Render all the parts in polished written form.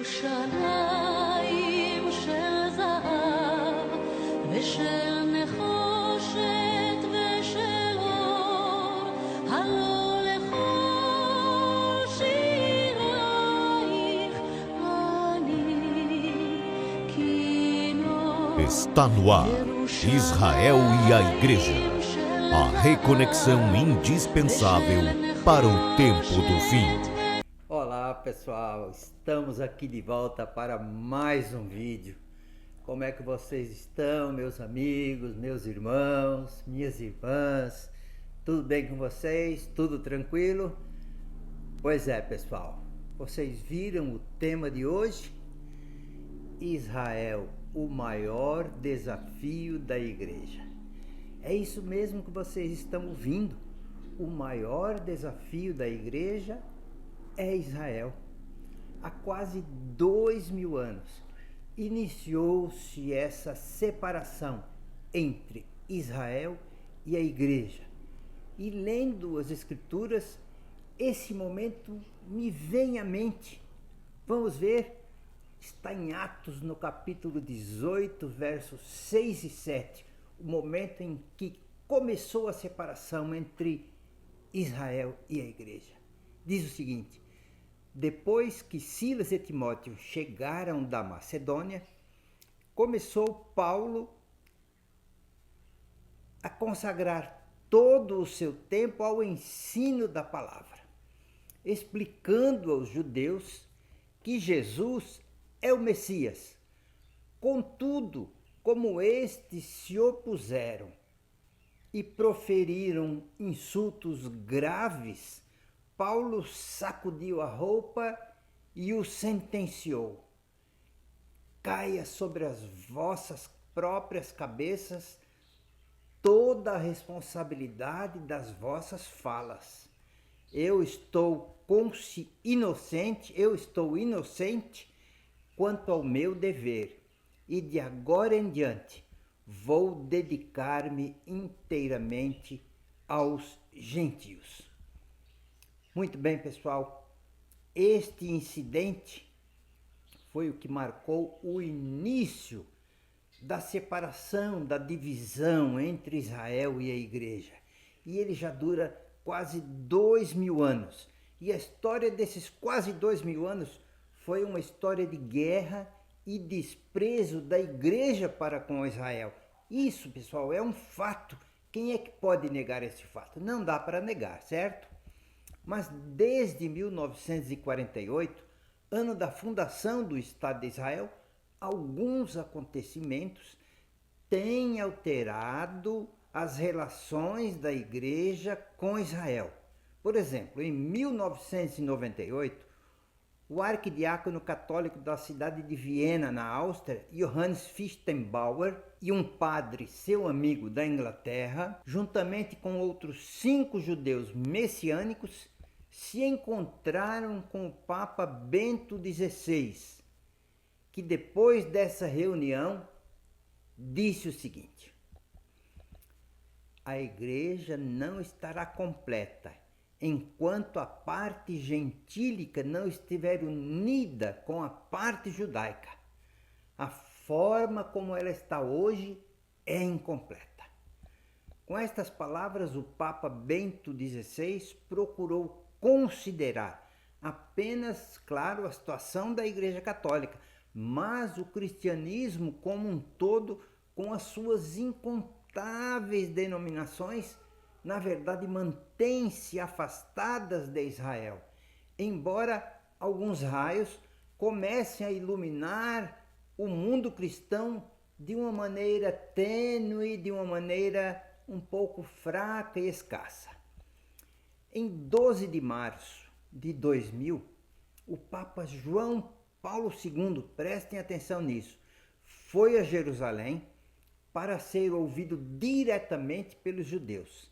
ירושלים של זהב ושל נחושת ושל אור, הלא לכל שירייך אני כינור. Está no ar, Israel e a Igreja, a reconexão indispensável para o tempo do fim. Olá pessoal, estamos aqui de volta para mais um vídeo. Como é que vocês estão, meus amigos, meus irmãos, minhas irmãs? Tudo bem com vocês? Tudo tranquilo? Pois é, pessoal, vocês viram o tema de hoje? Israel, o maior desafio da igreja. É isso mesmo que vocês estão ouvindo. O maior desafio da igreja é Israel. Há quase 2000 anos iniciou-se essa separação entre Israel e a igreja. E lendo as escrituras, esse momento me vem à mente. Vamos ver, está em Atos no capítulo 18, versos 6 e 7, o momento em que começou a separação entre Israel e a igreja. Diz o seguinte: depois que Silas e Timóteo chegaram da Macedônia, começou Paulo a consagrar todo o seu tempo ao ensino da palavra, explicando aos judeus que Jesus é o Messias. Contudo, como estes se opuseram e proferiram insultos graves, Paulo sacudiu a roupa e o sentenciou: caia sobre as vossas próprias cabeças toda a responsabilidade das vossas falas. Eu estou inocente quanto ao meu dever, e de agora em diante vou dedicar-me inteiramente aos gentios. Muito bem, pessoal, este incidente foi o que marcou o início da separação, da divisão entre Israel e a igreja. E ele já dura quase 2000 anos. E a história desses quase 2000 anos foi uma história de guerra e desprezo da igreja para com Israel. Isso, pessoal, é um fato. Quem é que pode negar esse fato? Não dá para negar, certo? Mas desde 1948, ano da fundação do Estado de Israel, alguns acontecimentos têm alterado as relações da igreja com Israel. Por exemplo, em 1998, o arquidiácono católico da cidade de Viena, na Áustria, Johannes Fichtenbauer, e um padre, seu amigo da Inglaterra, juntamente com outros 5 judeus messiânicos, se encontraram com o Papa Bento XVI, que depois dessa reunião disse o seguinte: a igreja não estará completa enquanto a parte gentílica não estiver unida com a parte judaica. A forma como ela está hoje é incompleta. Com estas palavras, o Papa Bento XVI procurou considerar apenas, claro, a situação da Igreja Católica, mas o cristianismo como um todo, com as suas incontáveis denominações, na verdade mantém-se afastadas de Israel, embora alguns raios comecem a iluminar o mundo cristão de uma maneira tênue, de uma maneira um pouco fraca e escassa. Em 12 de março de 2000, o Papa João Paulo II, prestem atenção nisso, foi a Jerusalém para ser ouvido diretamente pelos judeus.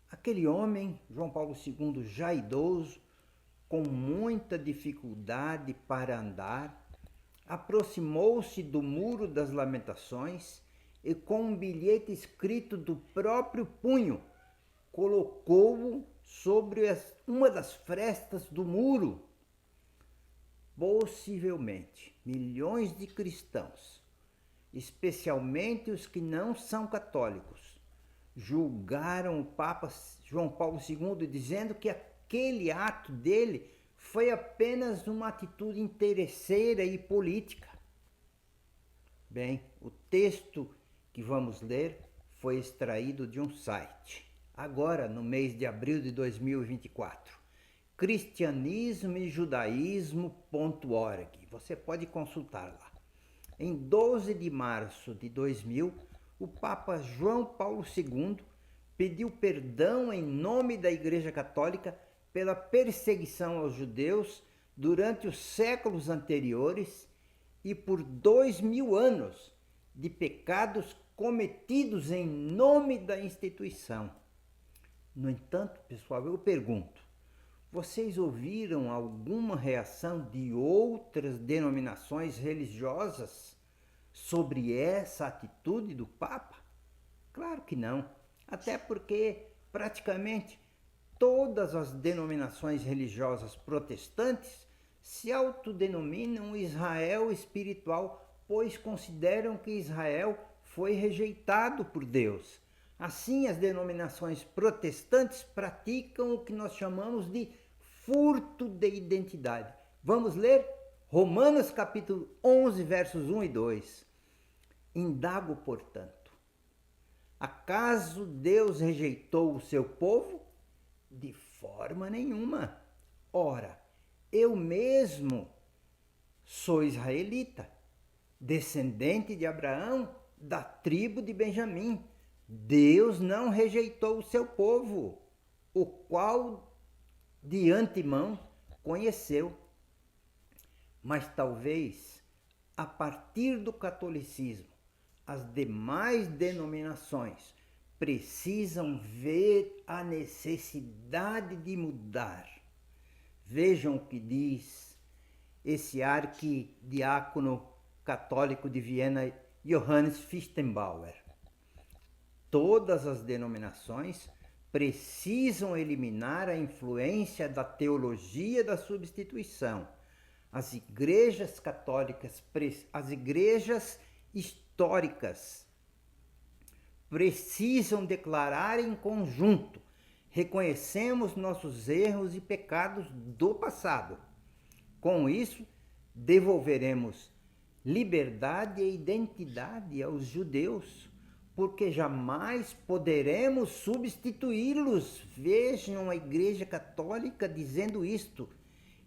Aquele homem, João Paulo II, já idoso, com muita dificuldade para andar, aproximou-se do Muro das Lamentações e, com um bilhete escrito do próprio punho, colocou-o sobre uma das frestas do muro. possivelmente milhões de cristãos, especialmente os que não são católicos, julgaram o Papa João Paulo II dizendo que aquele ato dele foi apenas uma atitude interesseira e política. Bem, o texto que vamos ler foi extraído de um site, agora no mês de abril de 2024, cristianismoejudaísmo.org. Você pode consultar lá. Em 12 de março de 2000, o Papa João Paulo II pediu perdão em nome da Igreja Católica pela perseguição aos judeus durante os séculos anteriores e por 2000 anos de pecados cometidos em nome da instituição. No entanto, pessoal, eu pergunto, vocês ouviram alguma reação de outras denominações religiosas sobre essa atitude do Papa? Claro que não, até porque praticamente todas as denominações religiosas protestantes se autodenominam Israel espiritual, pois consideram que Israel foi rejeitado por Deus. Assim, as denominações protestantes praticam o que nós chamamos de furto de identidade. Vamos ler Romanos capítulo 11, versos 1 e 2. Indago, portanto, acaso Deus rejeitou o seu povo? De forma nenhuma. Ora, eu mesmo sou israelita, descendente de Abraão, da tribo de Benjamim. Deus não rejeitou o seu povo, o qual de antemão conheceu. Mas talvez, a partir do catolicismo, as demais denominações precisam ver a necessidade de mudar. Vejam o que diz esse arquidiácono católico de Viena, Johannes Fichtenbauer. Todas as denominações precisam eliminar a influência da teologia da substituição. As igrejas católicas, as igrejas históricas, precisam declarar em conjunto: reconhecemos nossos erros e pecados do passado. Com isso, devolveremos liberdade e identidade aos judeus, porque jamais poderemos substituí-los. Vejam a Igreja Católica dizendo isto.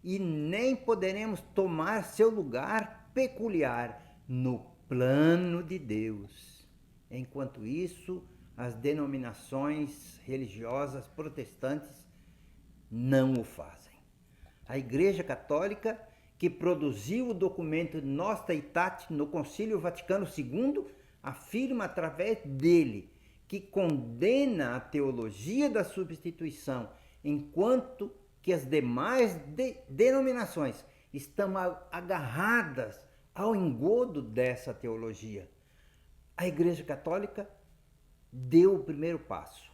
E nem poderemos tomar seu lugar peculiar no plano de Deus. Enquanto isso, as denominações religiosas protestantes não o fazem. A Igreja Católica, que produziu o documento Nostra Aetate no Concílio Vaticano II, afirma através dele que condena a teologia da substituição, enquanto que as demais denominações estão agarradas ao engodo dessa teologia. A Igreja Católica deu o primeiro passo,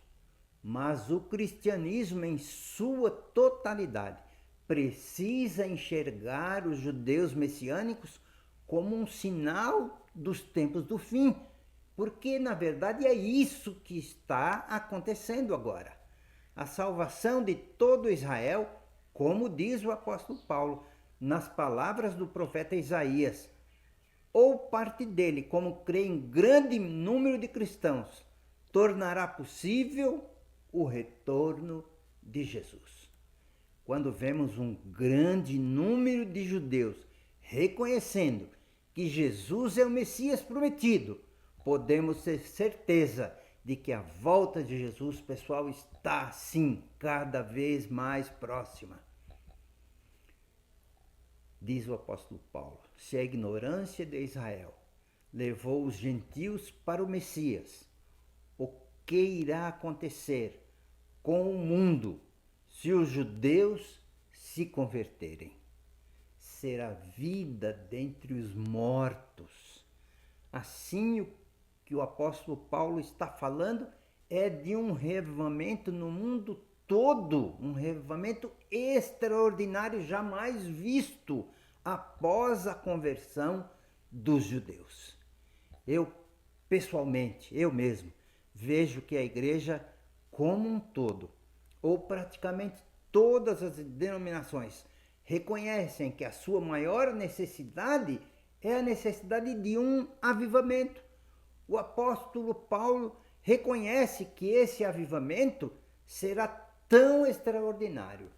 mas o cristianismo em sua totalidade precisa enxergar os judeus messiânicos como um sinal dos tempos do fim, porque na verdade é isso que está acontecendo agora. A salvação de todo Israel, como diz o apóstolo Paulo nas palavras do profeta Isaías, ou parte dele, como crê em grande número de cristãos, tornará possível o retorno de Jesus. Quando vemos um grande número de judeus reconhecendo que Jesus é o Messias prometido, podemos ter certeza de que a volta de Jesus, pessoal, está sim cada vez mais próxima. Diz o apóstolo Paulo: se a ignorância de Israel levou os gentios para o Messias, o que irá acontecer com o mundo se os judeus se converterem? Será vida dentre os mortos. Assim, o que o apóstolo Paulo está falando é de um reavivamento no mundo todo, um reavivamento extraordinário, jamais visto após a conversão dos judeus. Eu, pessoalmente, eu mesmo, vejo que a igreja como um todo, ou praticamente todas as denominações, reconhecem que a sua maior necessidade é a necessidade de um avivamento. O apóstolo Paulo reconhece que esse avivamento será tão extraordinário,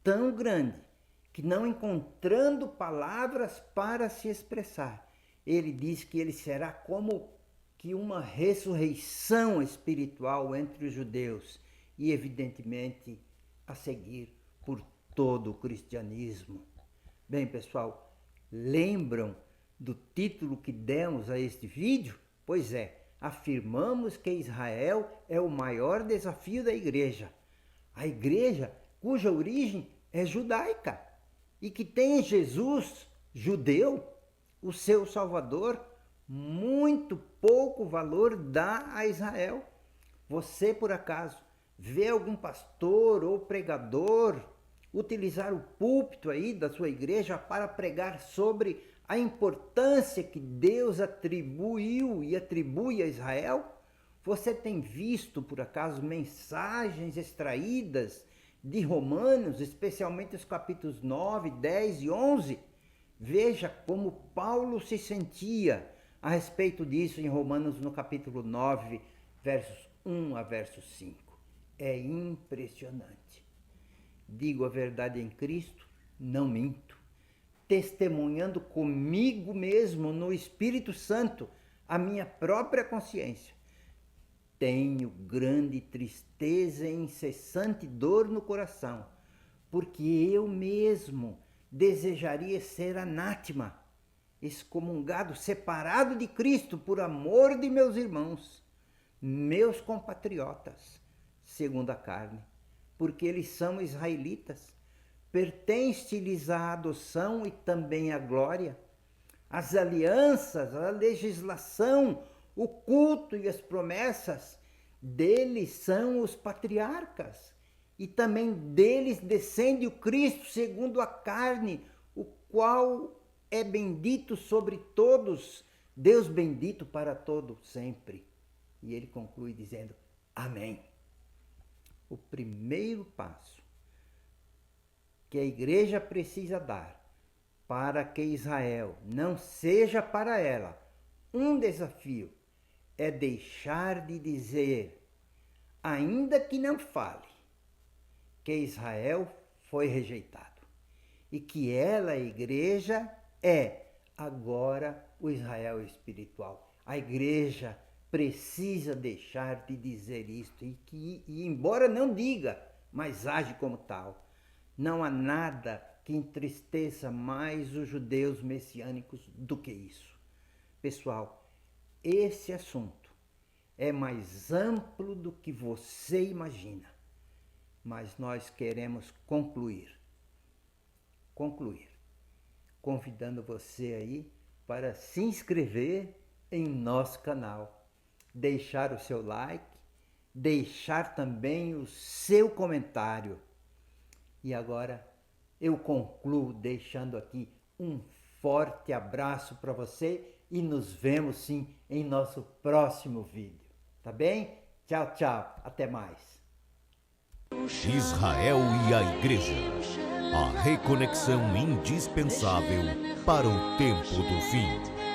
tão grande, que não encontrando palavras para se expressar, ele diz que ele será como que uma ressurreição espiritual entre os judeus e, evidentemente, a seguir por todo o cristianismo. Bem, pessoal, lembram do título que demos a este vídeo? Pois é, afirmamos que Israel é o maior desafio da igreja. A igreja cuja origem é judaica e que tem em Jesus, judeu, o seu Salvador, muito pouco valor dá a Israel. Você, por acaso, vê algum pastor ou pregador utilizar o púlpito aí da sua igreja para pregar sobre a importância que Deus atribuiu e atribui a Israel? Você tem visto, por acaso, mensagens extraídas de Romanos, especialmente os capítulos 9, 10 e 11? Veja como Paulo se sentia a respeito disso em Romanos, no capítulo 9, versos 1 a verso 5. É impressionante. Digo a verdade em Cristo, não minto, testemunhando comigo mesmo no Espírito Santo a minha própria consciência. Tenho grande tristeza e incessante dor no coração, porque eu mesmo desejaria ser anátema, excomungado, separado de Cristo por amor de meus irmãos, meus compatriotas, segundo a carne, porque eles são israelitas. Pertence-lhes a adoção e também a glória, as alianças, a legislação, o culto e as promessas. Deles são os patriarcas, e também deles descende o Cristo segundo a carne, o qual é bendito sobre todos, Deus bendito para todo sempre. E ele conclui dizendo, amém. O primeiro passo que a igreja precisa dar para que Israel não seja para ela um desafio é deixar de dizer, ainda que não fale, que Israel foi rejeitado e que ela, a igreja, é agora o Israel espiritual. A igreja precisa deixar de dizer isto e embora não diga, mas age como tal. Não há nada que entristeça mais os judeus messiânicos do que isso. Pessoal, esse assunto é mais amplo do que você imagina, mas nós queremos concluir, convidando você aí para se inscrever em nosso canal, deixar o seu like, deixar também o seu comentário. E agora eu concluo deixando aqui um forte abraço para você e nos vemos sim em nosso próximo vídeo. Tá bem? Tchau, tchau. Até mais. Israel e a Igreja. A reconexão indispensável para o tempo do fim.